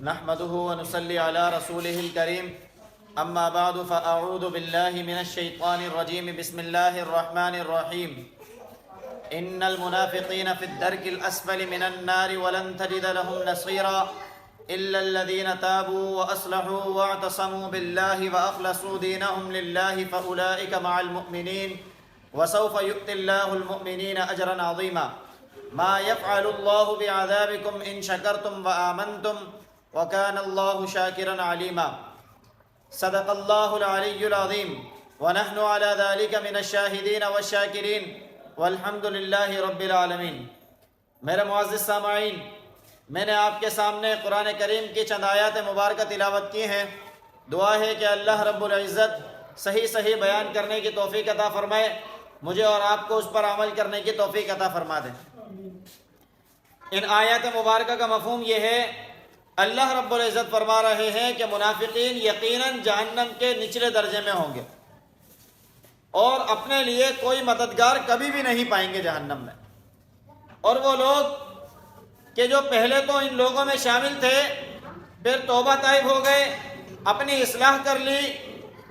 نحمده ونصلي على رسوله الكريم اما بعد فاعوذ بالله من الشيطان الرجيم بسم الله الرحمن الرحيم ان المنافقين في الدرك الاسفل من النار ولن تجد لهم نصيرا الا الذين تابوا واصلحوا واعتصموا بالله واخلصوا دينهم لله فاولئك مع المؤمنين وسوف يؤتي الله المؤمنين اجرا عظيما ما يفعل الله بعذابكم ان شكرتم وآمنتم وكان الله شاكرا عليما صدق الله العلي العظيم ونحن على ذلك من الشاهدين والشاكرين والحمد لله رب العالمین۔ میرے معزز سامعین، میں نے آپ کے سامنے قرآن کریم کی چند آیات مبارکہ تلاوت کی ہیں۔ دعا ہے کہ اللہ رب العزت صحیح بیان کرنے کی توفیق عطا فرمائے، مجھے اور آپ کو اس پر عمل کرنے کی توفیق عطا فرما دے۔ ان آیات مبارکہ کا مفہوم یہ ہے، اللہ رب العزت فرما رہے ہیں کہ منافقین یقیناً جہنم کے نچلے درجے میں ہوں گے اور اپنے لیے کوئی مددگار کبھی بھی نہیں پائیں گے جہنم میں۔ اور وہ لوگ کہ جو پہلے تو ان لوگوں میں شامل تھے، پھر توبہ طائب ہو گئے، اپنی اصلاح کر لی،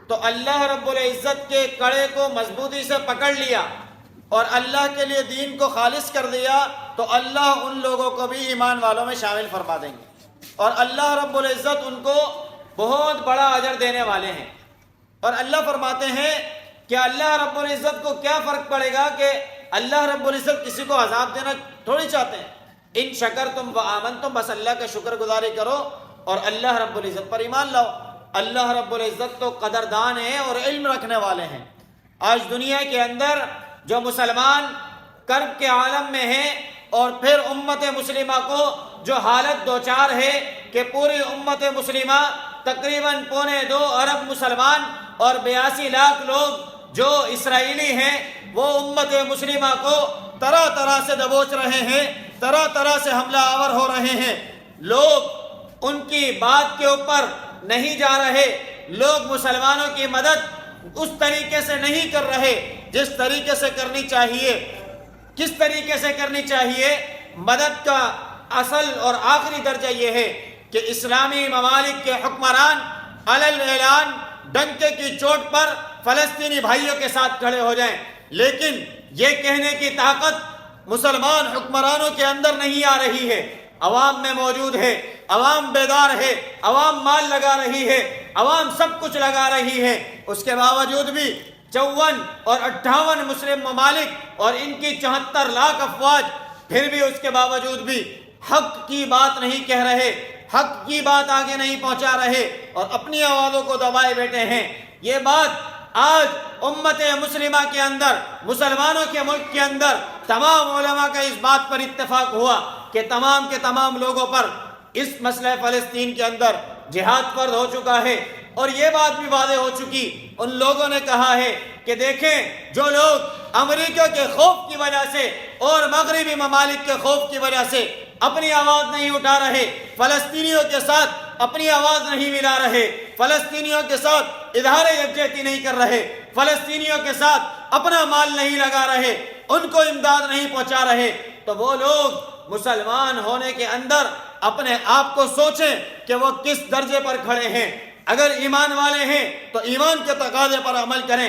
تو اللہ رب العزت کے کڑے کو مضبوطی سے پکڑ لیا اور اللہ کے لیے دین کو خالص کر دیا، تو اللہ ان لوگوں کو بھی ایمان والوں میں شامل فرما دیں گے اور اللہ رب العزت ان کو بہت بڑا اجر دینے والے ہیں۔ اور اللہ فرماتے ہیں کہ اللہ رب العزت کو کیا فرق پڑے گا کہ اللہ رب العزت کسی کو عذاب دینا تھوڑی چاہتے ہیں۔ ان شکرتم و آمنتم، بس اللہ کا شکر گزاری کرو اور اللہ رب العزت پر ایمان لاؤ۔ اللہ رب العزت تو قدردان ہے اور علم رکھنے والے ہیں۔ آج دنیا کے اندر جو مسلمان کرب کے عالم میں ہیں اور پھر امت مسلمہ کو جو حالت دوچار ہے کہ پوری امت مسلمہ تقریباً 2.25 ارب مسلمان اور 82 لاکھ لوگ جو اسرائیلی ہیں، وہ امت مسلمہ کو طرح طرح سے دبوچ رہے ہیں، طرح طرح سے حملہ آور ہو رہے ہیں۔ لوگ ان کی بات کے اوپر نہیں جا رہے، لوگ مسلمانوں کی مدد اس طریقے سے نہیں کر رہے جس طریقے سے کرنی چاہیے۔ کس طریقے سے کرنی چاہیے؟ مدد کا اصل اور آخری درجہ یہ ہے کہ اسلامی ممالک کے حکمران علل اعلان ڈنکے کی چوٹ پر فلسطینی بھائیوں کے ساتھ کھڑے ہو جائیں، لیکن یہ کہنے کی طاقت مسلمان حکمرانوں کے اندر نہیں آ رہی ہے۔ عوام میں موجود ہے، عوام بیدار ہے، عوام مال لگا رہی ہے، عوام سب کچھ لگا رہی ہے، اس کے باوجود بھی 54 اور 58 مسلم ممالک اور ان کی 74 لاکھ افواج، پھر بھی اس کے باوجود بھی حق کی بات نہیں کہہ رہے، حق کی بات آگے نہیں پہنچا رہے اور اپنی آوازوں کو دبائے بیٹھے ہیں۔ یہ بات آج امت مسلمہ کے اندر، مسلمانوں کے ملک کے اندر تمام علماء کا اس بات پر اتفاق ہوا کہ تمام کے تمام لوگوں پر اس مسئلہ فلسطین کے اندر جہاد فرض ہو چکا ہے۔ اور یہ بات بھی واضح ہو چکی، ان لوگوں نے کہا ہے کہ دیکھیں، جو لوگ امریکہ کے خوف کی وجہ سے اور مغربی ممالک کے خوف کی وجہ سے اپنی آواز نہیں اٹھا رہے، فلسطینیوں کے ساتھ اپنی آواز نہیں ملا رہے، فلسطینیوں کے ساتھ اظہار یکجہتی نہیں کر رہے، فلسطینیوں کے ساتھ اپنا مال نہیں لگا رہے، ان کو امداد نہیں پہنچا رہے، تو وہ لوگ مسلمان ہونے کے اندر اپنے آپ کو سوچیں کہ وہ کس درجے پر کھڑے ہیں۔ اگر ایمان والے ہیں تو ایمان کے تقاضے پر عمل کریں۔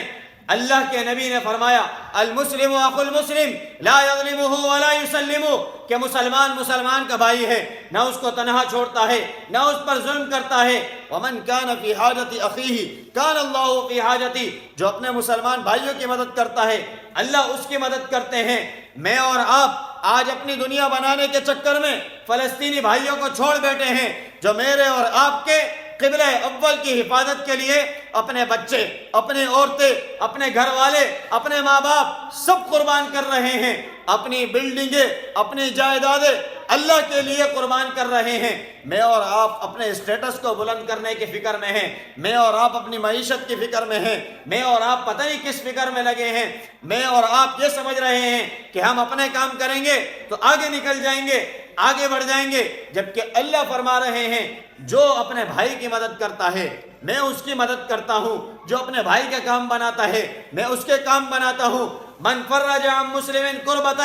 اللہ کے نبی نے فرمایا، المسلم اخو المسلم لا یظلمہ ولا یسلمہ، کہ مسلمان کا بھائی ہے، نہ اس کو تنہا چھوڑتا ہے، نہ اس پر ظلم کرتا ہے۔ ومن کان فی حاجت اخیہ کان اللہ فی حاجتی، جو اپنے مسلمان بھائیوں کی مدد کرتا ہے اللہ اس کی مدد کرتے ہیں۔ میں اور آپ آج اپنی دنیا بنانے کے چکر میں فلسطینی بھائیوں کو چھوڑ بیٹھے ہیں، جو میرے اور آپ کے قبلہ اول کی حفاظت کے لیے اپنے بچے، اپنے عورتیں، اپنے گھر والے، اپنے ماں باپ سب قربان کر رہے ہیں، اپنی بلڈنگیں، اپنی جائیدادیں اللہ کے لیے قربان کر رہے ہیں۔ میں اور آپ اپنے اسٹیٹس کو بلند کرنے کی فکر میں ہیں، میں اور آپ اپنی معیشت کی فکر میں ہیں، میں اور آپ پتہ نہیں کس فکر میں لگے ہیں، میں اور آپ یہ سمجھ رہے ہیں کہ ہم اپنے کام کریں گے تو آگے نکل جائیں گے، آگے بڑھ جائیں گے، جبکہ اللہ فرما رہے ہیں جو اپنے بھائی کی مدد کرتا ہے میں اس کی مدد کرتا ہوں، جو اپنے بھائی کا کام بناتا ہے میں اس کے کام بناتا ہوں۔ من فرج عن مسلم کربۃ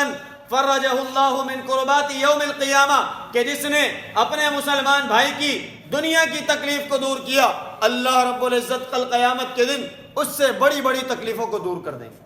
فرجہ اللہ من کربات یوم القیامہ، کہ جس نے اپنے مسلمان بھائی کی دنیا کی تکلیف کو دور کیا، اللہ رب العزت کل قیامت کے دن اس سے بڑی بڑی تکلیفوں کو دور کر دیں گے۔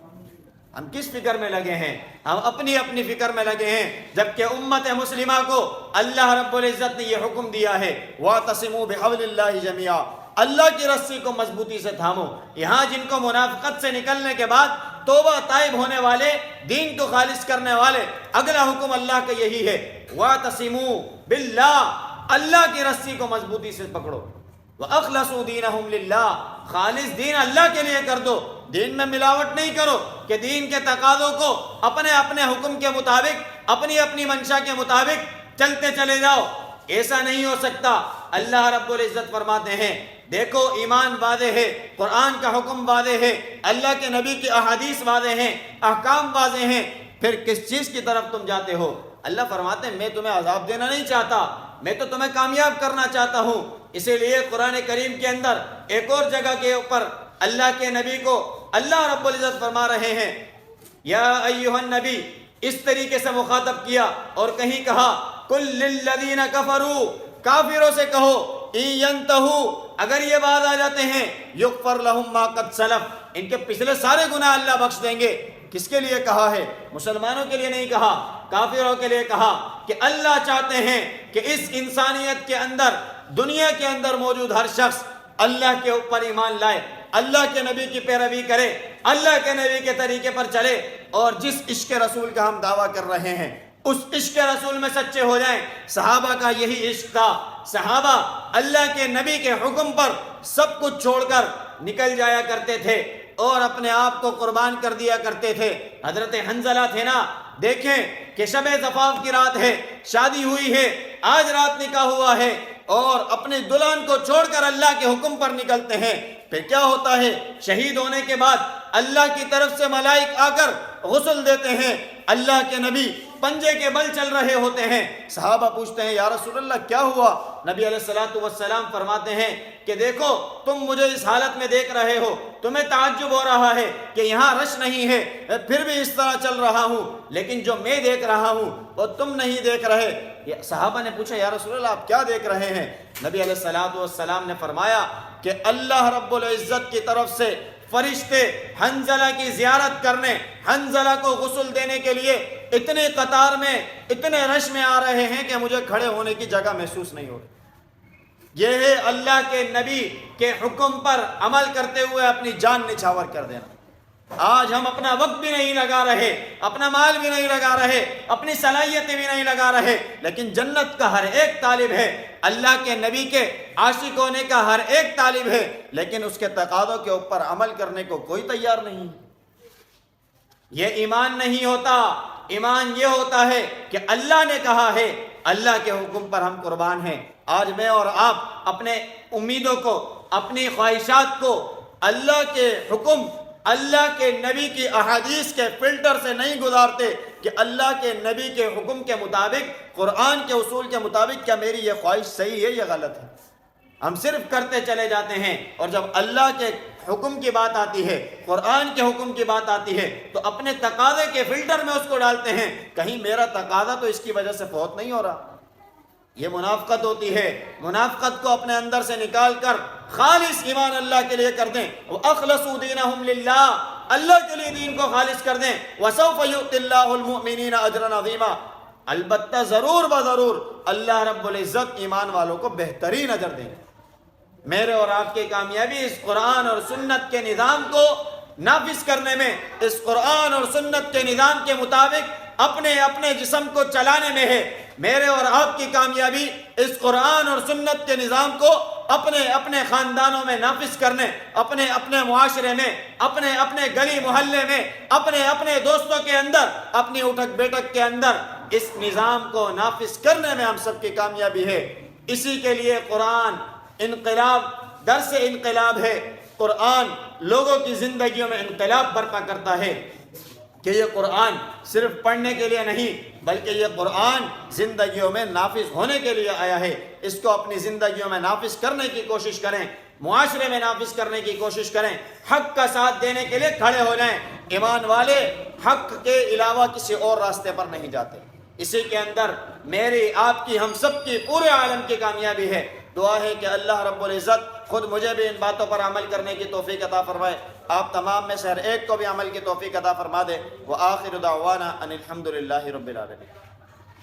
ہم کس فکر میں لگے ہیں؟ ہم اپنی اپنی فکر میں لگے ہیں، جبکہ امت مسلمہ کو اللہ رب العزت نے یہ حکم دیا ہے وَاعْتَصِمُوا بِحَبْلِ اللَّهِ جَمِيعًا، اللہ کی رسی کو مضبوطی سے تھامو۔ یہاں جن کو منافقت سے نکلنے کے بعد توبہ تائب ہونے والے، دین کو خالص کرنے والے، اگلا حکم اللہ کا یہی ہے وَاعْتَصِمُوا بِاللَّهِ، اللہ کی رسی کو مضبوطی سے پکڑو۔ وَأَخْلَصُوا دِينَهُمْ لِلَّهِ، خالص دین اللہ کے لیے کر دو، دین میں ملاوٹ نہیں کرو کہ دین کے تقاضوں کو اپنے اپنے حکم کے مطابق، اپنی اپنی منشا کے مطابق چلتے چلے جاؤ، ایسا نہیں ہو سکتا۔ اللہ رب العزت فرماتے ہیں دیکھو ایمان واضح ہے، قرآن کا حکم واضح ہے، اللہ کے نبی کی احادیث واضح ہیں، احکام واضح ہیں، پھر کس چیز کی طرف تم جاتے ہو؟ اللہ فرماتے ہیں میں تمہیں عذاب دینا نہیں چاہتا، میں تو تمہیں کامیاب کرنا چاہتا ہوں۔ اسی لیے قرآن کریم کے اندر ایک اور جگہ کے اوپر اللہ کے نبی کو اللہ رب العزت فرما رہے ہیں یا ایھا النبی، اس طریقے سے مخاطب کیا، اور کہیں کہا قل للذین کفروا، کافروں سے کہو ان ینتہوا، اگر یہ بات آ جاتے ہیں یغفر لہم ما قد سلف، ان کے پچھلے سارے گناہ اللہ بخش دیں گے۔ کس کے لیے کہا ہے؟ مسلمانوں کے لیے نہیں کہا، کافروں کے لیے کہا کہ اللہ چاہتے ہیں کہ اس انسانیت کے اندر، دنیا کے اندر موجود ہر شخص اللہ کے اوپر ایمان لائے، اللہ کے نبی کی پیروی کرے، اللہ کے نبی کے طریقے پر چلے، اور جس عشق رسول کا ہم دعویٰ کر رہے ہیں اس عشق رسول میں سچے ہو جائیں۔ صحابہ کا یہی عشق تھا، صحابہ اللہ کے نبی کے حکم پر سب کچھ چھوڑ کر نکل جایا کرتے تھے اور اپنے آپ کو قربان کر دیا کرتے تھے۔ حضرت حنظلہ تھے نا، دیکھیں کہ شب زفاف کی رات ہے، شادی ہوئی ہے، آج رات نکاح ہوا ہے، اور اپنے دلہن کو چھوڑ کر اللہ کے حکم پر نکلتے ہیں۔ پھر کیا ہوتا ہے؟ شہید ہونے کے بعد اللہ کی طرف سے ملائک آ کر غسل دیتے ہیں، اللہ کے نبی پنجے کے بل چل رہے ہوتے ہیں۔ صحابہ پوچھتے ہیں یا رسول اللہ کیا ہوا؟ نبی علیہ السلام فرماتے ہیں کہ دیکھو تم مجھے اس حالت میں دیکھ رہے ہو، تمہیں تعجب ہو رہا ہے کہ یہاں رش نہیں ہے، پھر بھی اس طرح چل رہا ہوں، لیکن جو میں دیکھ رہا ہوں وہ تم نہیں دیکھ رہے۔ صحابہ نے پوچھا یا رسول اللہ آپ کیا دیکھ رہے ہیں؟ نبی علیہ السلام نے فرمایا کہ اللہ رب العزت کی طرف سے فرشتے حنظلہ کی زیارت کرنے، حنظلہ کو غسل دینے کے لیے اتنے قطار میں، اتنے رش میں آ رہے ہیں کہ مجھے کھڑے ہونے کی جگہ محسوس نہیں ہو رہی۔ یہ ہے اللہ کے نبی کے حکم پر عمل کرتے ہوئے اپنی جان نچھاور کر دینا۔ آج ہم اپنا وقت بھی نہیں لگا رہے، اپنا مال بھی نہیں لگا رہے، اپنی صلاحیتیں بھی نہیں لگا رہے، لیکن جنت کا ہر ایک طالب ہے، اللہ کے نبی کے عاشق ہونے کا ہر ایک طالب ہے، لیکن اس کے تقاضوں کے اوپر عمل کرنے کو کوئی تیار نہیں۔ یہ ایمان نہیں ہوتا، ایمان یہ ہوتا ہے کہ اللہ نے کہا ہے، اللہ کے حکم پر ہم قربان ہیں۔ آج میں اور آپ اپنے امیدوں کو، اپنی خواہشات کو اللہ کے حکم، اللہ کے نبی کی احادیث کے فلٹر سے نہیں گزارتے کہ اللہ کے نبی کے حکم کے مطابق، قرآن کے اصول کے مطابق کیا میری یہ خواہش صحیح ہے یا غلط ہے۔ ہم صرف کرتے چلے جاتے ہیں، اور جب اللہ کے حکم کی بات آتی ہے، قرآن کے حکم کی بات آتی ہے، تو اپنے تقاضے کے فلٹر میں اس کو ڈالتے ہیں، کہیں میرا تقاضا تو اس کی وجہ سے فوت نہیں ہو رہا۔ یہ منافقت ہوتی ہے۔ منافقت کو اپنے اندر سے نکال کر خالص ایمان اللہ کے لیے کر دیں، وَأَخْلَصُوا دِينَهُمْ لِلَّهِ، اللہ کے لیے دین کو خالص کر دیں، وَسَوْفَ يُؤْتِ اللَّهُ الْمُؤْمِنِينَ أَجْرًا عَظِيمًا، البتہ ضرور بضرور اللہ رب العزت ایمان والوں کو بہترین اجر دیں گے۔ میرے اور آپ کی کامیابی اس قرآن اور سنت کے نظام کو نافذ کرنے میں، اس قرآن اور سنت کے نظام کے مطابق اپنے اپنے جسم کو چلانے میں ہے۔ میرے اور آپ کی کامیابی اس قرآن اور سنت کے نظام کو اپنے اپنے خاندانوں میں نافذ کرنے، اپنے اپنے معاشرے میں، اپنے اپنے گلی محلے میں، اپنے اپنے دوستوں کے اندر، اپنی اٹھک بیٹھک کے اندر اس نظام کو نافذ کرنے میں ہم سب کی کامیابی ہے۔ اسی کے لیے قرآن انقلاب، درس انقلاب ہے۔ قرآن لوگوں کی زندگیوں میں انقلاب برپا کرتا ہے کہ یہ قرآن صرف پڑھنے کے لیے نہیں، بلکہ یہ قرآن زندگیوں میں نافذ ہونے کے لیے آیا ہے۔ اس کو اپنی زندگیوں میں نافذ کرنے کی کوشش کریں۔ معاشرے میں نافذ کرنے کی کوشش کریں، حق کا ساتھ دینے کے لیے کھڑے ہو جائیں۔ ایمان والے حق کے علاوہ کسی اور راستے پر نہیں جاتے۔ اسی کے اندر میری، آپ کی، ہم سب کی، پورے عالم کی کامیابی ہے۔ دعا ہے کہ اللہ رب العزت خود مجھے بھی ان باتوں پر عمل کرنے کی توفیق عطا فرمائے، آپ تمام میں سے ہر ایک کو بھی عمل کی توفیق عطا فرما دے۔ وآخر دعوانا ان الحمد للہ رب العالمین۔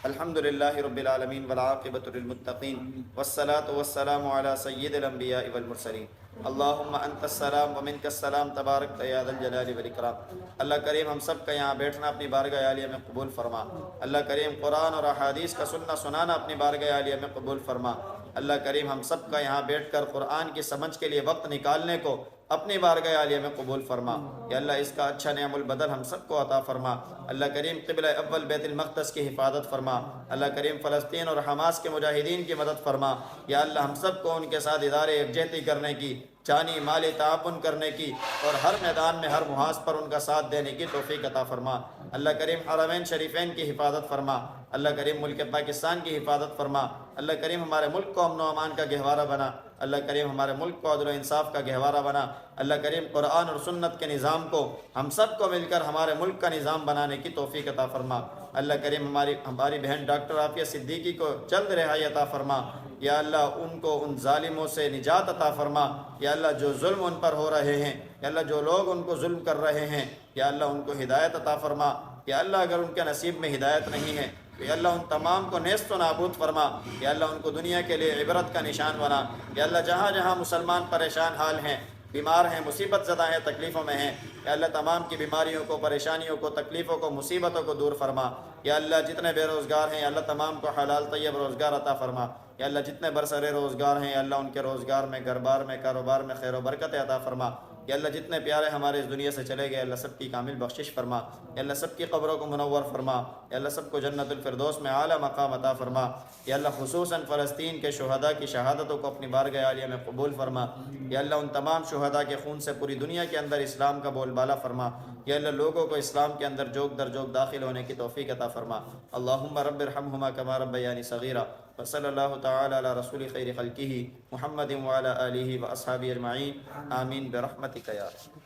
الحمد للہ رب العالمین والعاقبۃ للمتقین والصلاة والسلام علی سید الانبیاء والمرسلین۔ اللہم انت السلام ومنک السلام تبارک یا ذا الجلال والاکرام۔ اللہ کریم ہم سب کا یہاں بیٹھنا اپنی بارگاہ عالیہ میں قبول فرما۔ اللہ کریم قرآن اور احادیث کا سننا سنانا اپنی بارگاہ عالیہ میں قبول فرما۔ اللہ کریم ہم سب کا یہاں بیٹھ کر قرآن کی سمجھ کے لیے وقت نکالنے کو اپنی بارگاہ عالیہ میں قبول فرما۔ یا اللہ اس کا اچھا نعم البدل ہم سب کو عطا فرما۔ اللہ کریم قبلہ اول بیت المقدس کی حفاظت فرما۔ اللہ کریم فلسطین اور حماس کے مجاہدین کی مدد فرما۔ یا اللہ ہم سب کو ان کے ساتھ ادارے یکجہتی کرنے کی، جانی مالی تعاون کرنے کی، اور ہر میدان میں ہر محاذ پر ان کا ساتھ دینے کی توفیق عطا فرما۔ اللہ کریم حرمین شریفین کی حفاظت فرما۔ اللہ کریم ملک پاکستان کی حفاظت فرما۔ اللہ کریم ہمارے ملک کو امن و امان کا گہوارہ بنا۔ اللہ کریم ہمارے ملک کو عدل و انصاف کا گہوارہ بنا۔ اللہ کریم قرآن اور سنت کے نظام کو ہم سب کو مل کر ہمارے ملک کا نظام بنانے کی توفیق عطا فرما۔ اللہ کریم ہماری بہن ڈاکٹر عافیہ صدیقی کو جلد رہائی عطا فرما۔ یا اللہ ان کو ان ظالموں سے نجات عطا فرما۔ یا اللہ جو ظلم ان پر ہو رہے ہیں، یا اللہ جو لوگ ان کو ظلم کر رہے ہیں، یا اللہ ان کو ہدایت عطا فرما۔ یا اللہ اگر ان کے نصیب میں ہدایت نہیں ہے تو یا اللہ ان تمام کو نیست و نابود فرما۔ یا اللہ ان کو دنیا کے لیے عبرت کا نشان بنا۔ یا اللہ جہاں جہاں مسلمان پریشان حال ہیں، بیمار ہیں، مصیبت زدہ ہیں، تکلیفوں میں ہیں، یا اللہ تمام کی بیماریوں کو، پریشانیوں کو، تکلیفوں کو، مصیبتوں کو دور فرما۔ یا اللہ جتنے بے روزگار ہیں، یا اللہ تمام کو حلال طیب روزگار عطا فرما۔ یا اللہ جتنے برسر روزگار ہیں، یا اللہ ان کے روزگار میں، گھر بار میں، کاروبار میں خیر و برکت عطا فرما۔ یا اللہ جتنے پیارے ہمارے اس دنیا سے چلے گئے، اللہ سب کی کامل بخشش فرما۔ یا اللہ سب کی قبروں کو منور فرما۔ یا اللہ سب کو جنت الفردوس میں اعلیٰ مقام عطا فرما۔ یا اللہ خصوصاً فلسطین کے شہداء کی شہادتوں کو اپنی بارگاہ عالیہ میں قبول فرما۔ یا اللہ ان تمام شہداء کے خون سے پوری دنیا کے اندر اسلام کا بول بالا فرما۔ یا اللہ لوگوں کو اسلام کے اندر جوک در جوک داخل ہونے کی توفیق عطا فرما۔ اللہم رب ارحمہما کما ربیانی صغیرا۔ وصلی اللہ تعالی علی رسول خیر خلقہ محمد وعلی آلہ واصحابہ اجمعین، آمین برحمتک یا رب۔